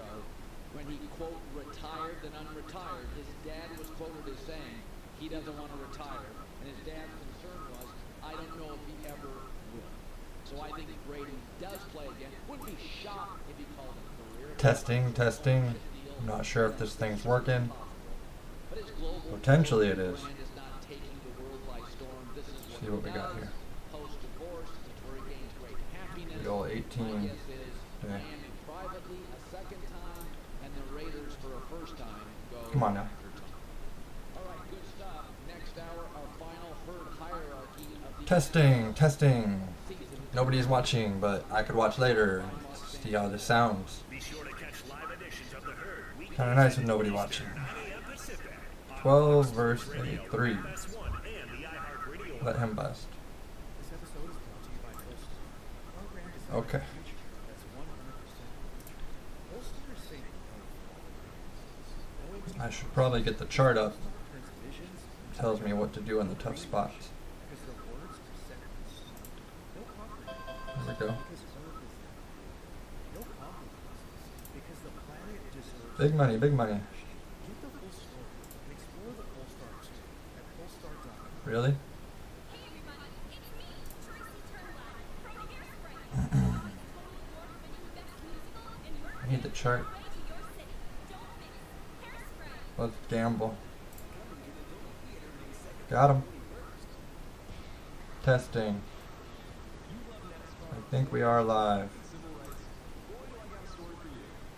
ago, when he, quote, retired then unretired, his dad was quoted as saying he doesn't want to retire. And his dad's concern was, I don't know if he ever will. So I think Brady does play again. Wouldn't be shocked if he called it a career. Testing, testing. I'm not sure if this thing's working. Potentially it is. Let's see what we got here. The old 18. Yeah. Come on now. Testing, testing. Nobody's watching, but I could watch later and see how this sounds. Kind of nice with nobody watching. 12 verse 3. Let him bust. Okay. I should probably get the chart up. It tells me what to do in the tough spots. There we go. Big money, big money. Really? I need the chart. Let's gamble. Got him. Testing. I think we are live.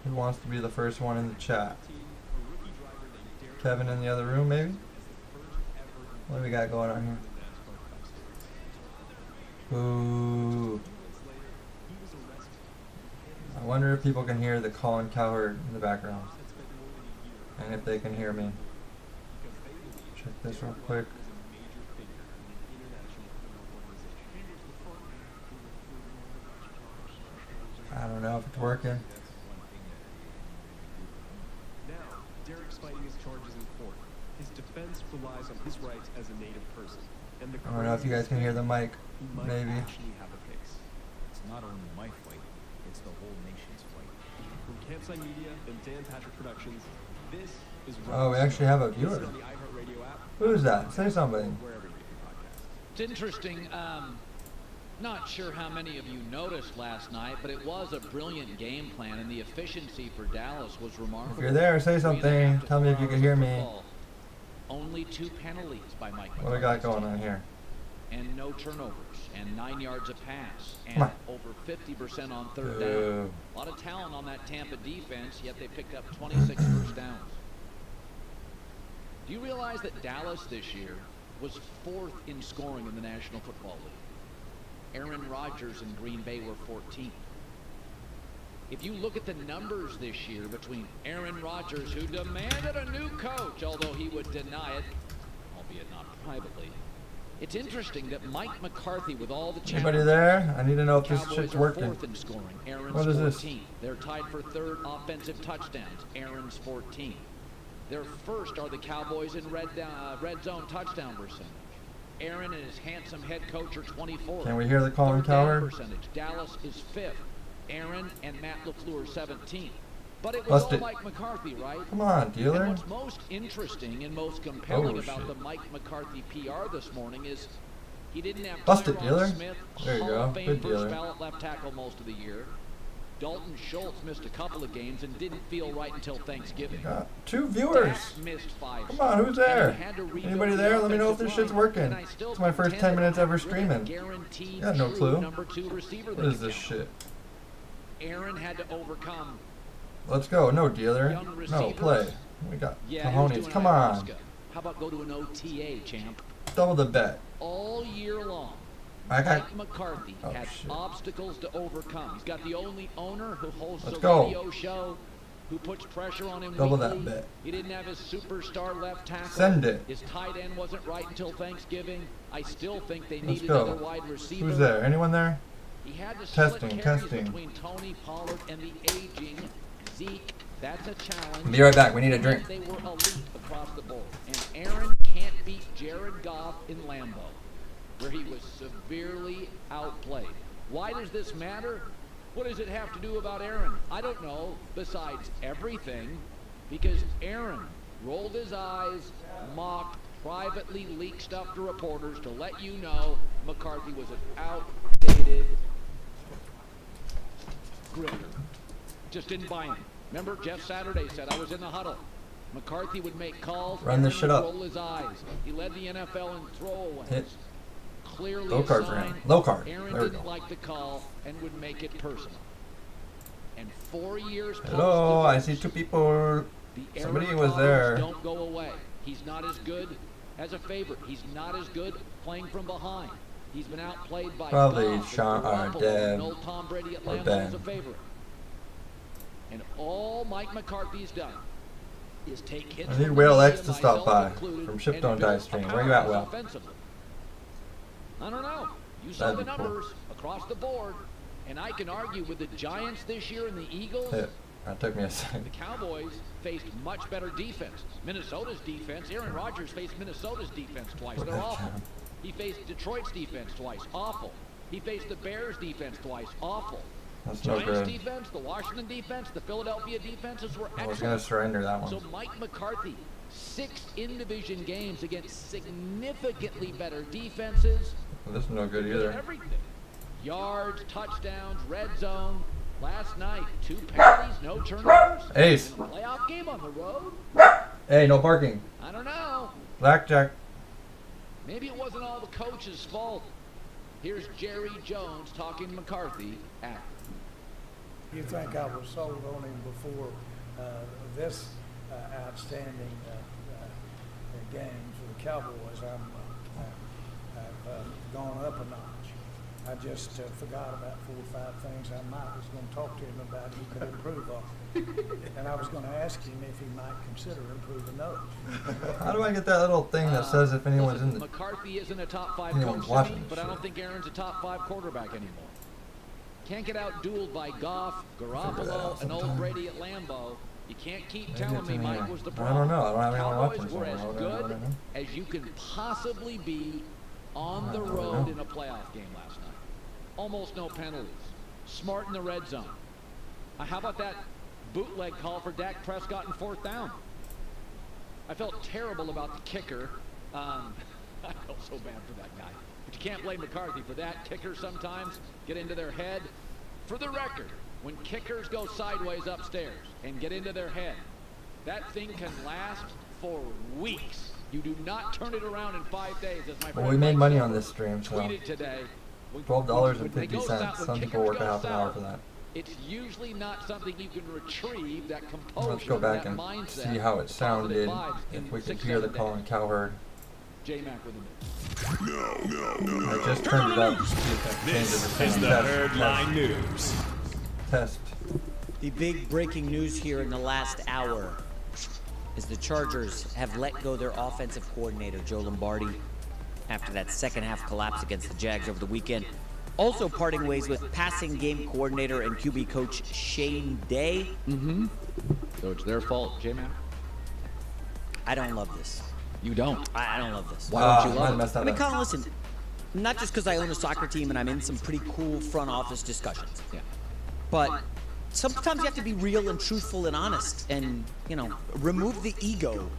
Who wants to be the first one in the chat? Kevin in the other room, maybe? What do we got going on here? Ooh. I wonder if people can hear the Colin Cowherd in the background. And if they can hear me. Check this real quick. I don't know if it's working. Now, Derek's fighting his charges in court. His defense relies on his rights as a native person. And the I don't know if you guys can hear the mic. Maybe. Actually have a case. It's not only my fight, it's the whole nation's fight. From Campsite Media and Dan Patrick Productions, this is Oh, we actually have a viewer. Who is that? Say something. It's interesting. Not sure how many of you noticed last night, but it was a brilliant game plan, and the efficiency for Dallas was remarkable. If you're there, say something. Tell me if you can hear me. Only 2 penalties by Mike. What do we got going on here? And no turnovers, and 9 yards a pass, and over 50% on third down. A lot of talent on that Tampa defense, yet they picked up 26 first downs. Do you realize that Dallas this year was 4th in scoring in the National Football League? Aaron Rodgers and Green Bay were 14th. If you look at the numbers this year between Aaron Rodgers, who demanded a new coach, although he would deny it, albeit not privately, it's interesting that Mike McCarthy, with all the challenges, anybody there? I need to know if this Cowboys shit's are working. 4th in scoring. Aaron's What is this? 14th. They're tied for 3rd offensive touchdowns. Aaron's 14th. They're first are the Cowboys in red zone touchdown percentage. Aaron and his handsome head coach are 24th. Can we hear the Colin Cowherd? Percentage. Dallas is 5th. Aaron and Matt LaFleur 17th. But it was all Mike McCarthy, right? Come on, dealer. And what's most interesting and most compelling about the Mike McCarthy PR this morning is he didn't have Busted, dealer. Smith, There you Hall go. of Fame Good first dealer. ballot left tackle most of the year. Dalton Schultz missed a couple of games and didn't feel right until Thanksgiving. Got 2 viewers. Dak missed 5. Come on, who's there? Anybody there? Let me know if this shit's working. It's my first 10 minutes ever streaming. Got no clue. What is this shit? Aaron had to overcome. Let's go. No, dealer. No, play. We got cojones. Come on. How about go to an OTA, champ? Double the bet. All year long, Mike McCarthy had obstacles to overcome. He's got the only owner who hosts a go. radio show, who puts pressure on him Double weekly. that bet. He didn't have his superstar left tackle. Send it. His tight end wasn't right until Thanksgiving. I still think they Let's needed go. another wide receiver. Who's there? Anyone there? He had to Testing, testing. between Tony Pollard and the aging Zeke. That's a challenge. Be right back. We need a drink. They were elite across the board. And Aaron can't beat Jared Goff in Lambeau, where he was severely outplayed. Why does this matter? What does it have to do about Aaron? I don't know, besides everything, because Aaron rolled his eyes, mocked, privately leaked stuff to reporters to let you know McCarthy was an outdated grifter. Just didn't buy him. Remember, Jeff Saturday said, I was in the huddle. McCarthy would make calls. Run this shit up. Roll his eyes. He led the NFL in throwaways. Hit. Clearly Low card for a sign him. Low card. Aaron There we didn't go. like the call and would make it personal. And 4 years Hello, I see post-divorce, two people. the Somebody Aaron was problems there. don't go away. He's not as good as a favorite. He's not as good playing from behind. He's been outplayed by Probably Goff, Sean or Garoppolo, Deb and old Tom Brady at or Lambeau Ben. as a favorite. And all Mike McCarthy's done is take hits I from need the Will media, X to stop myself by included, from Ship and Don't build Die a stream. Where you at, powerhouse Will? offensively. I don't know. You saw That'd the be cool. numbers across the board, and I can argue with the Giants this year and the Eagles. Hit. That took me a The second. Cowboys faced much better defense. Minnesota's defense, Aaron Rodgers faced Minnesota's defense twice. They're awful. He faced Detroit's defense twice. Awful. He faced the Bears' defense twice. Awful. That's no Giants good. defense, the Washington defense, the Philadelphia defenses were I was excellent. gonna surrender that So one. Mike McCarthy, 6 in-division games against significantly better defenses. This is no good Did either. everything. Yards, touchdowns, red zone. Last night, 2 penalties, no turnovers. Ace. And a playoff game on the road? Hey, no parking. I don't know. Blackjack. Maybe it wasn't all the coach's fault. Here's Jerry Jones talking McCarthy after. You think I was sold on him before this outstanding game for the Cowboys? I've gone up a notch. I just forgot about 4 or 5 things I was going to talk to him about he could improve on. And I was going to ask him if he might consider improving those. How do I get that little thing that says if anyone's in Listen, the... McCarthy isn't a top 5 Anyone's coach to watching me, this but I shit. don't think Aaron's a top 5 quarterback anymore. Can't get out-dueled by Goff, that Garoppolo, out and old sometime. Brady at Lambeau. You can't keep Maybe telling it's me in Mike here. was the I problem. don't know. I don't have anyone Cowboys watching, so were I as don't good know. as you can possibly be on the I don't road know. in a playoff game last night. Almost no penalties. Smart in the red zone. How about that bootleg call for Dak Prescott in 4th down? I felt terrible about the kicker. I felt so bad for that guy. But you can't blame McCarthy for that. Kickers sometimes get into their head. For the record, when kickers go sideways upstairs and get into their head, that thing can last for weeks. You do not turn it around in 5 days, as my friend Well, we made Mike money Silver on this stream, so tweeted today. When they go $12.50. south- when Some people kickers work go a half an hour south, for that. It's usually not something you can retrieve, that composure, Let's go back that and mindset, see how it positive sounded vibes if in we could 6-7 hear the days. Colin Cowherd. J-Mac with a minute. I just turned it up to see if that changes the This is sound. the Test, Herd Line News. test. The big breaking news here in the last hour is the Chargers have let go their offensive coordinator, Joe Lombardi, after that second half collapse against the Jags over the weekend. Also parting ways with passing game coordinator and QB coach Shane Day. So it's their fault, J-Mac? I don't love this. You don't. I don't love this. Why don't you I love it? messed that I mean, up. Colin, listen, not just because I own a soccer team and I'm in some pretty cool front office discussions, Yeah. but sometimes you have to be real and truthful and honest and, remove the ego